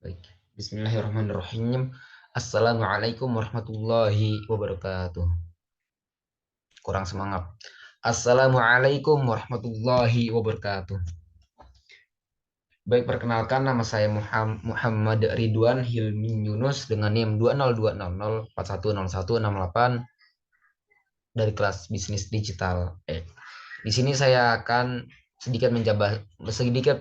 Baik. Bismillahirrahmanirrahim. Assalamualaikum warahmatullahi wabarakatuh. Kurang semangat. Assalamualaikum warahmatullahi wabarakatuh. Baik, perkenalkan nama saya Muhammad Ridwan Hilmi Yunus dengan NIM 20200410168 dari kelas bisnis digital. Di sini saya akan sedikit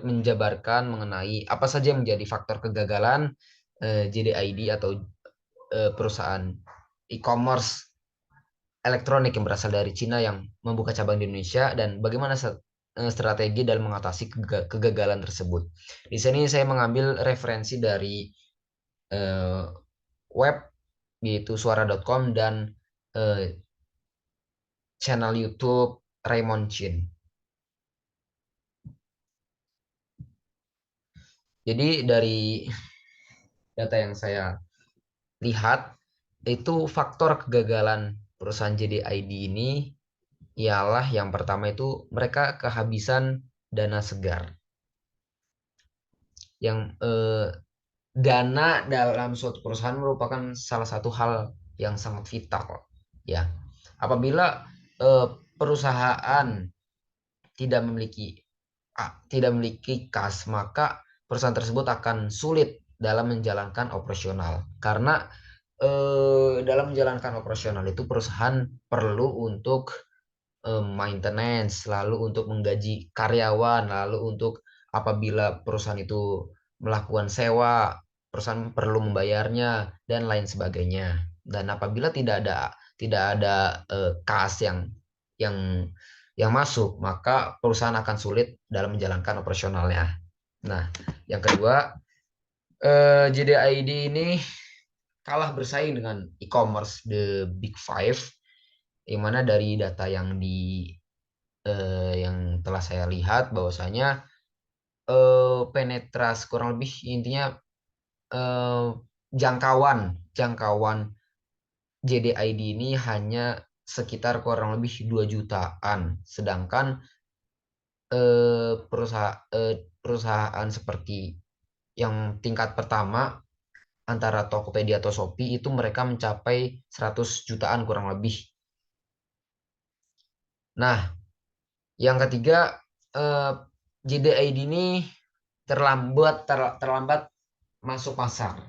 menjabarkan mengenai apa saja yang menjadi faktor kegagalan JDID atau perusahaan e-commerce elektronik yang berasal dari Cina yang membuka cabang di Indonesia dan bagaimana strategi dalam mengatasi kegagalan tersebut. Di sini saya mengambil referensi dari eh, web yaitu suara.com dan eh, channel YouTube Raymond Chin. Jadi dari data yang saya lihat itu faktor kegagalan perusahaan JDID ini ialah yang pertama itu mereka kehabisan dana segar. Yang dana dalam suatu perusahaan merupakan salah satu hal yang sangat vital. Ya, apabila perusahaan tidak memiliki tidak memiliki kas, maka perusahaan tersebut akan sulit dalam menjalankan operasional. Karena dalam menjalankan operasional itu perusahaan perlu untuk maintenance, lalu untuk menggaji karyawan, lalu untuk apabila perusahaan itu melakukan sewa, perusahaan perlu membayarnya dan lain sebagainya. Dan apabila tidak ada kas yang yang masuk, maka perusahaan akan sulit dalam menjalankan operasionalnya. Nah, yang kedua, JDID ini kalah bersaing dengan e-commerce the Big Five, yang mana dari data yang telah saya lihat bahwasanya penetrasi kurang lebih intinya eh, jangkauan jangkauan JDID ini hanya sekitar kurang lebih 2 jutaan, sedangkan perusahaan seperti yang tingkat pertama antara Tokopedia atau Shopee itu mereka mencapai 100 jutaan kurang lebih. Nah, yang ketiga, eh, JDID ini terlambat masuk pasar.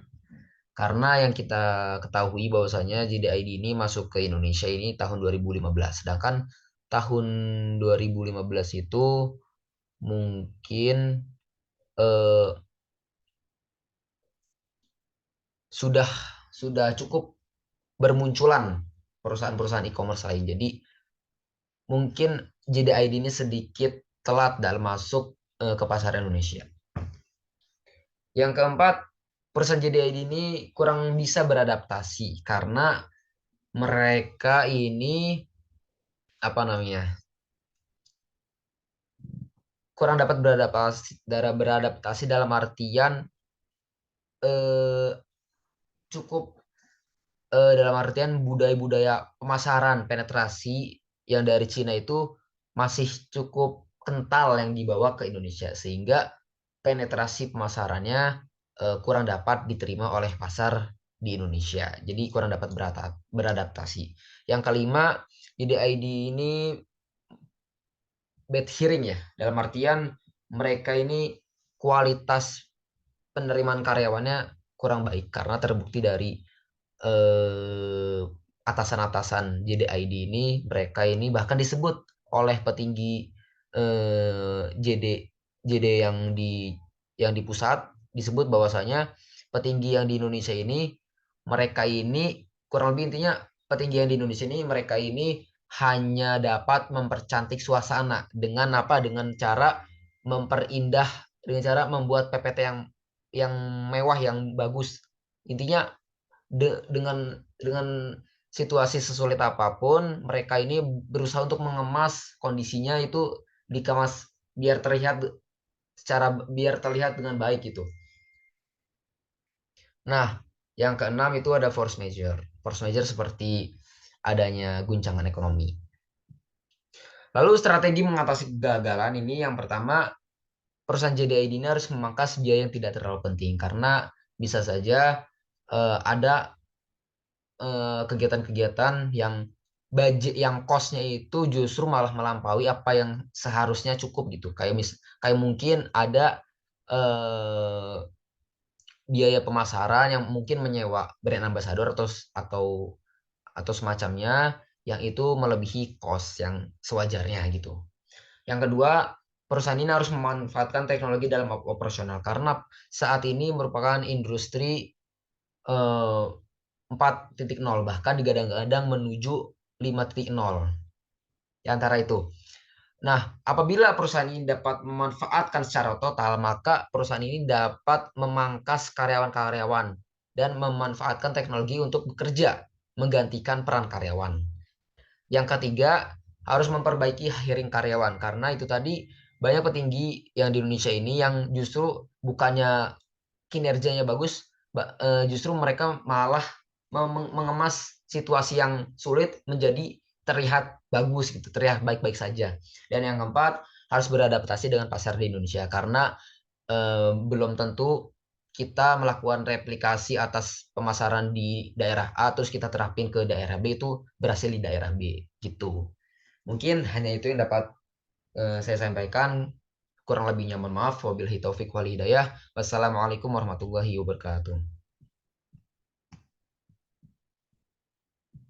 Karena yang kita ketahui bahwasanya JDID ini masuk ke Indonesia ini tahun 2015. Sedangkan tahun 2015 itu mungkin eh, sudah sudah cukup bermunculan perusahaan-perusahaan e-commerce lain. Jadi mungkin JDID ini sedikit telat dalam masuk ke pasar Indonesia. Yang keempat, perusahaan JDID ini kurang bisa beradaptasi karena mereka ini apa namanya kurang dapat beradaptasi dalam artian eh, cukup dalam artian budaya-budaya pemasaran penetrasi yang dari Cina itu masih cukup kental yang dibawa ke Indonesia sehingga penetrasi pemasarannya kurang dapat diterima oleh pasar di Indonesia. Jadi kurang dapat beradaptasi. Yang kelima, IDID ini bad hearing ya, dalam artian mereka ini kualitas penerimaan karyawannya kurang baik karena terbukti dari eh, atasan-atasan JDID ini, mereka ini bahkan disebut oleh petinggi JD JD yang di pusat, disebut bahwasanya petinggi yang di Indonesia ini, mereka ini kurang lebih intinya petinggi yang di Indonesia ini, mereka ini hanya dapat mempercantik suasana dengan apa? Dengan cara memperindah, dengan cara membuat PPT yang mewah, yang bagus. Intinya dengan situasi sesulit apapun, mereka ini berusaha untuk mengemas kondisinya itu, dikemas biar terlihat dengan baik itu. Nah, yang keenam itu ada force major. Force major seperti adanya guncangan ekonomi. Lalu strategi mengatasi kegagalan ini, yang pertama, perusahaan JDID ini harus memangkas biaya yang tidak terlalu penting karena bisa saja ada kegiatan-kegiatan yang budget yang costnya itu justru malah melampaui apa yang seharusnya cukup gitu. Kayak mungkin ada eh, biaya pemasaran yang mungkin menyewa brand ambassador atau atau semacamnya yang itu melebihi cost yang sewajarnya gitu. Yang kedua, perusahaan ini harus memanfaatkan teknologi dalam operasional karena saat ini merupakan industri eh, 4.0 bahkan digadang-gadang menuju 5.0 di antara itu. Nah, apabila perusahaan ini dapat memanfaatkan secara total, maka perusahaan ini dapat memangkas karyawan-karyawan dan memanfaatkan teknologi untuk bekerja, menggantikan peran karyawan. Yang ketiga, harus memperbaiki hiring karyawan karena itu tadi banyak petinggi yang di Indonesia ini yang justru bukannya kinerjanya bagus, justru mereka malah mengemas situasi yang sulit menjadi terlihat bagus gitu, terlihat baik-baik saja. Dan yang keempat, harus beradaptasi dengan pasar di Indonesia karena belum tentu kita melakukan replikasi atas pemasaran di daerah A terus kita terapin ke daerah B itu berhasil di daerah B gitu. Mungkin hanya itu yang dapat saya sampaikan. Kurang lebihnya mohon maaf. Wabillahi taufik wal hidayah. Wassalamualaikum warahmatullahi wabarakatuh.